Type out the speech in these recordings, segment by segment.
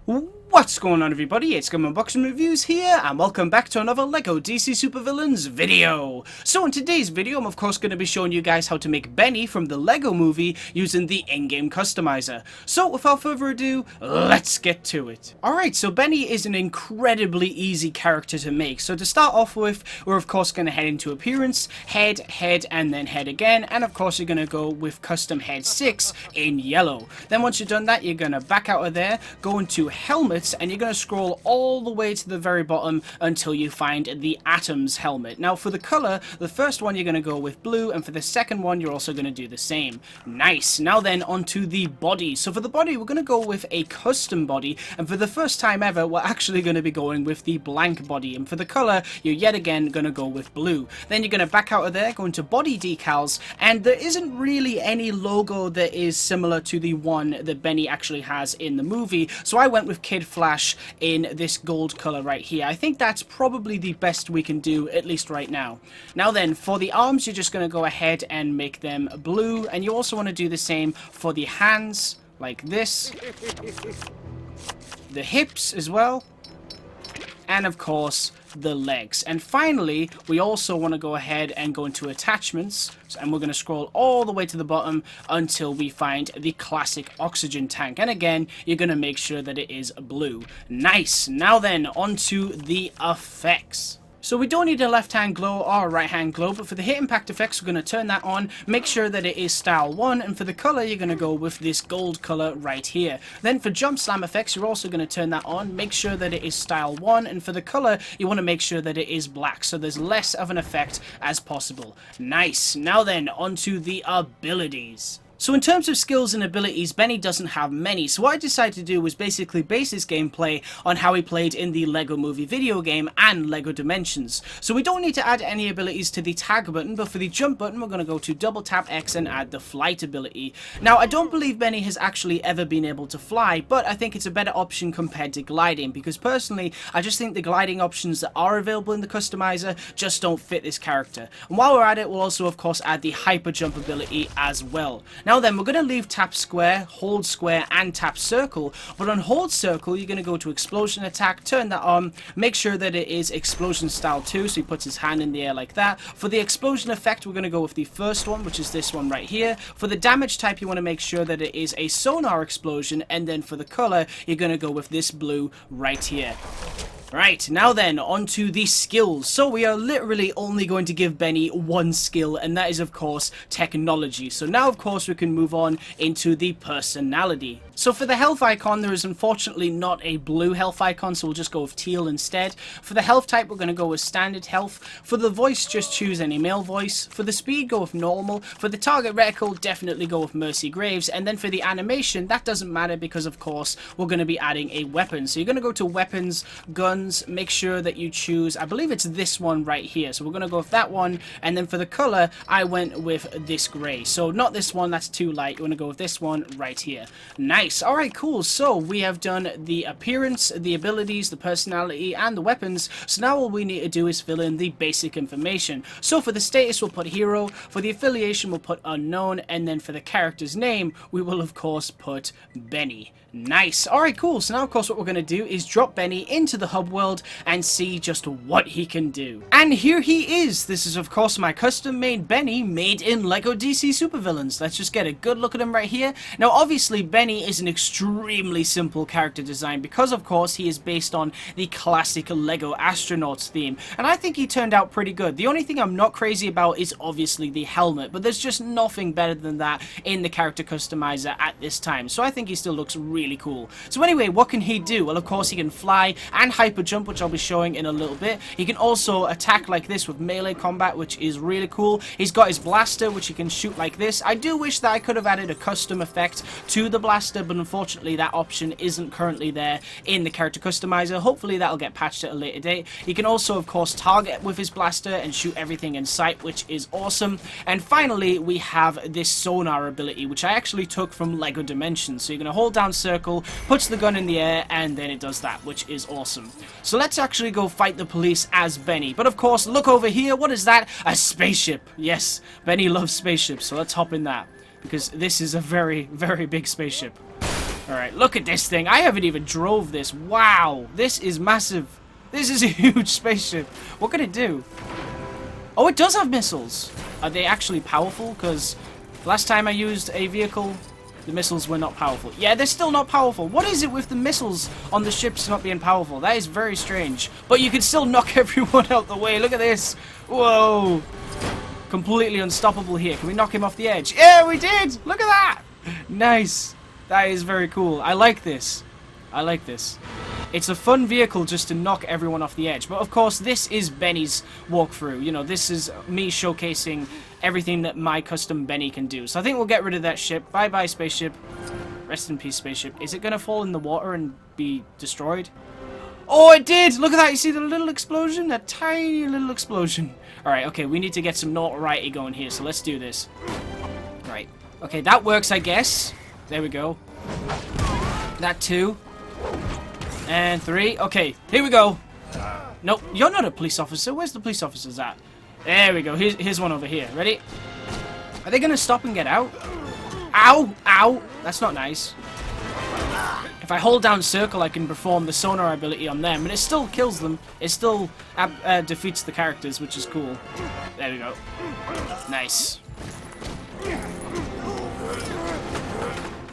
What's going on, everybody? It's GAMEUNBOXINGREVIEWS here, and welcome back to another LEGO DC Supervillains video. So in today's video, I'm of course going to be showing you guys how to make Benny from the LEGO movie using the in-game customizer. So without further ado, let's get to it. Alright, so Benny is an incredibly easy character to make. So to start off with, we're of course going to head into appearance, head, and then head again, and of course you're going to go with custom head 6 in yellow. Then once you've done that, you're going to back out of there, go into helmets, and you're going to scroll all the way to the very bottom until you find the Atoms helmet. Now for the color, the first one you're going to go with blue, and for the second one you're also going to do the same. Nice. Now then onto the body. So for the body we're going to go with a custom body, and for the first time ever we're actually going to be going with the blank body, and for the color you're yet again going to go with blue. Then you're going to back out of there, go into body decals, and there isn't really any logo that is similar to the one that Benny actually has in the movie, so I went with Kid Flash in this gold color right here. I think that's probably the best we can do, at least right now. Now then, for the arms, you're just going to go ahead and make them blue, and you also want to do the same for the hands, like this, the hips as well, and of course the legs. And finally we also want to go ahead and go into attachments, and we're going to scroll all the way to the bottom until we find the classic oxygen tank, and again you're going to make sure that it is blue. Nice. Now then onto the effects. So we don't need a left hand glow or a right hand glow, but for the hit impact effects we're going to turn that on, make sure that it is style 1, and for the color you're going to go with this gold color right here. Then for jump slam effects you're also going to turn that on, make sure that it is style 1, and for the color you want to make sure that it is black, so there's less of an effect as possible. Nice. Now then onto the abilities. So in terms of skills and abilities, Benny doesn't have many, so what I decided to do was basically base his gameplay on how he played in the LEGO Movie video game and LEGO Dimensions. So we don't need to add any abilities to the tag button, but for the jump button we're going to go to double tap X and add the flight ability. Now I don't believe Benny has actually ever been able to fly, but I think it's a better option compared to gliding, because personally I just think the gliding options that are available in the customizer just don't fit this character. And while we're at it, we'll also of course add the hyper jump ability as well. Now then, we're going to leave tap square, hold square, and tap circle, but on hold circle you're going to go to explosion attack, turn that on, make sure that it is explosion style 2, so he puts his hand in the air like that. For the explosion effect we're going to go with the first one, which is this one right here. For the damage type you want to make sure that it is a sonar explosion, and then for the color you're going to go with this blue right here. Right, now then, onto the skills. So we are literally only going to give Benny one skill, and that is of course technology. So now of course we can move on into the personality. So for the health icon, there is unfortunately not a blue health icon, so we'll just go with teal instead. For the health type, we're going to go with standard health. For the voice, just choose any male voice. For the speed, go with normal. For the target reticle, definitely go with Mercy Graves. And then for the animation, that doesn't matter because of course we're going to be adding a weapon. So you're going to go to weapons, guns, make sure that you choose, I believe it's this one right here. So we're going to go with that one, and then for the color, I went with this gray. So not this one, that's too light. We're going to go with this one right here. Nice. Alright, cool. So we have done the appearance, the abilities, the personality, and the weapons. So now all we need to do is fill in the basic information. So for the status, we'll put hero. For the affiliation, we'll put unknown. And then for the character's name, we will of course put Benny. Nice. Alright, cool. So now of course what we're going to do is drop Benny into the hub world and see just what he can do. And here he is. This is of course my custom made Benny, made in LEGO DC Supervillains. Let's just get a good look at him right here. Now obviously Benny is an extremely simple character design because of course he is based on the classic LEGO astronauts theme, and I think he turned out pretty good. The only thing I'm not crazy about is obviously the helmet, but there's just nothing better than that in the character customizer at this time, so I think he still looks really cool. So anyway, what can he do? Well, of course he can fly and hyper jump, which I'll be showing in a little bit. He can also attack like this with melee combat, which is really cool. He's got his blaster, which he can shoot like this. I do wish that I could have added a custom effect to the blaster, but unfortunately that option isn't currently there in the character customizer. Hopefully that'll get patched at a later date. He can also of course target with his blaster and shoot everything in sight, which is awesome. And finally we have this sonar ability, which I actually took from LEGO Dimensions. So you're going to hold down circle, puts the gun in the air, and then it does that, which is awesome. So let's actually go fight the police as Benny. But of course, look over here. What is that? A spaceship. Yes, Benny loves spaceships, so let's hop in that, because this is a very, very big spaceship. Alright, look at this thing. I haven't even drove this. Wow, this is massive. This is a huge spaceship. What can it do? Oh, it does have missiles. Are they actually powerful? Because last time I used a vehicle, the missiles were not powerful. Yeah, they're still not powerful. What is it with the missiles on the ships not being powerful? That is very strange. But you can still knock everyone out the way. Look at this. Whoa. Completely unstoppable here. Can we knock him off the edge? Yeah, we did. Look at that. Nice. That is very cool. I like this. I like this. It's a fun vehicle just to knock everyone off the edge. But of course, this is Benny's walkthrough. You know, this is me showcasing everything that my custom Benny can do. So I think we'll get rid of that ship. Bye-bye, spaceship. Rest in peace, spaceship. Is it going to fall in the water and be destroyed? Oh, it did! Look at that. You see the little explosion? That tiny little explosion. Alright, okay. We need to get some notoriety going here. So let's do this. Right. Okay, that works, I guess. There we go. That 2. And 3. Okay, here we go. Nope, you're not a police officer. Where's the police officers at? There we go. Here's one over here. Ready? Are they going to stop and get out? Ow! Ow! That's not nice. If I hold down circle, I can perform the sonar ability on them, and it still kills them. It still defeats the characters, which is cool. There we go. Nice.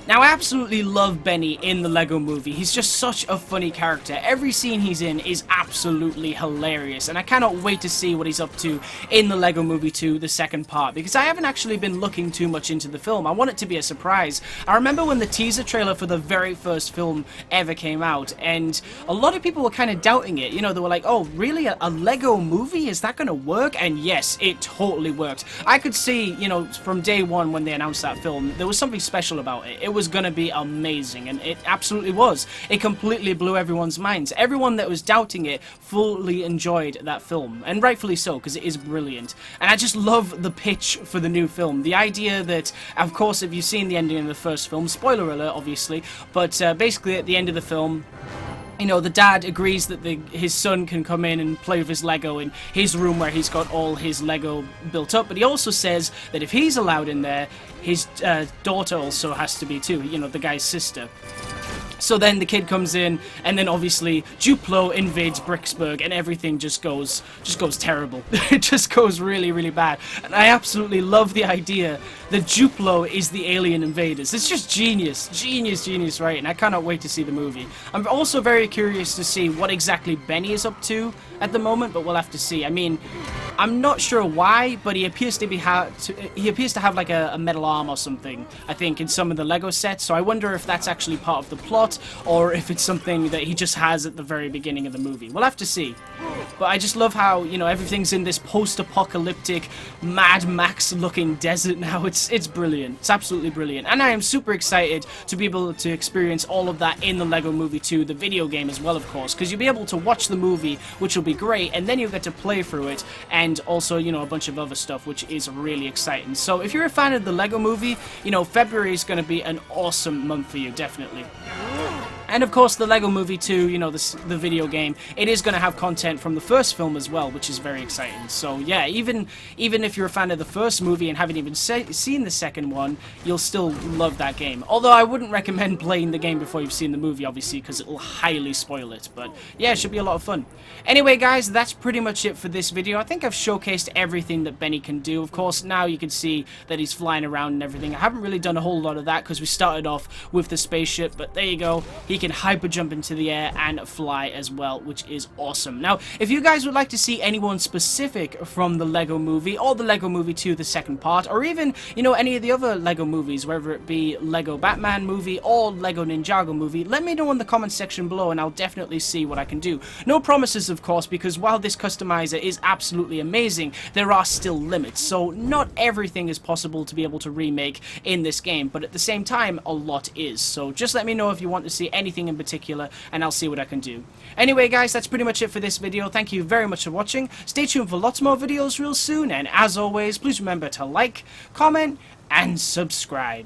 Now, I absolutely love Benny in the Lego Movie. He's just such a funny character. Every scene he's in is absolutely hilarious, and I cannot wait to see what he's up to in the Lego Movie 2, the second part, because I haven't actually been looking too much into the film. I want it to be a surprise. I remember when the teaser trailer for the very first film ever came out, and a lot of people were kind of doubting it. You know, they were like, oh, really? A Lego Movie? Is that going to work? And yes, it totally worked. I could see, you know, from day one when they announced that film, there was something special about it. It was going to be amazing, and it absolutely was. It completely blew everyone's minds. Everyone that was doubting it fully enjoyed that film, and rightfully so, because it is brilliant. And I just love the pitch for the new film. The idea that, of course, if you've seen the ending of the first film, spoiler alert, obviously, but basically at the end of the film, you know, the dad agrees that his son can come in and play with his Lego in his room where he's got all his Lego built up, but he also says that if he's allowed in there, his daughter also has to be too, you know, the guy's sister. So then the kid comes in, and then obviously Duplo invades Bricksburg, and everything just goes terrible. It just goes really, really bad. And I absolutely love the idea that Duplo is the alien invaders. It's just genius, genius, right? And I cannot wait to see the movie. I'm also very curious to see what exactly Benny is up to at the moment, but we'll have to see. I mean, I'm not sure why, but he appears to have like a metal arm or something, I think, in some of the Lego sets. So I wonder if that's actually part of the plot, or if it's something that he just has at the very beginning of the movie. We'll have to see. But I just love how, you know, everything's in this post-apocalyptic Mad Max-looking desert now. It's brilliant. It's absolutely brilliant. And I am super excited to be able to experience all of that in the Lego Movie 2, the video game as well, of course, because you'll be able to watch the movie, which will be great, and then you'll get to play through it, and also, you know, a bunch of other stuff, which is really exciting. So if you're a fan of the Lego Movie, you know, February is going to be an awesome month for you, definitely. And of course, the Lego Movie 2, you know, the video game, it is going to have content from the first film as well, which is very exciting. So yeah, even if you're a fan of the first movie and haven't even seen the second one, you'll still love that game. Although I wouldn't recommend playing the game before you've seen the movie, obviously, because it will highly spoil it. But yeah, it should be a lot of fun. Anyway, guys, that's pretty much it for this video. I think I've showcased everything that Benny can do. Of course, now you can see that he's flying around and everything. I haven't really done a whole lot of that because we started off with the spaceship, but there you go. He can hyper jump into the air and fly as well, which is awesome. Now, if you guys would like to see anyone specific from the Lego Movie or the Lego Movie 2, the second part, or even, you know, any of the other Lego movies, whether it be Lego Batman movie or Lego Ninjago movie, let me know in the comment section below and I'll definitely see what I can do. No promises, of course, because while this customizer is absolutely amazing, there are still limits, so not everything is possible to be able to remake in this game, but at the same time, a lot is. So just let me know if you want to see anything in particular, and I'll see what I can do. Anyway, guys, that's pretty much it for this video. Thank you very much for watching. Stay tuned for lots more videos real soon, and as always, please remember to like, comment, and subscribe.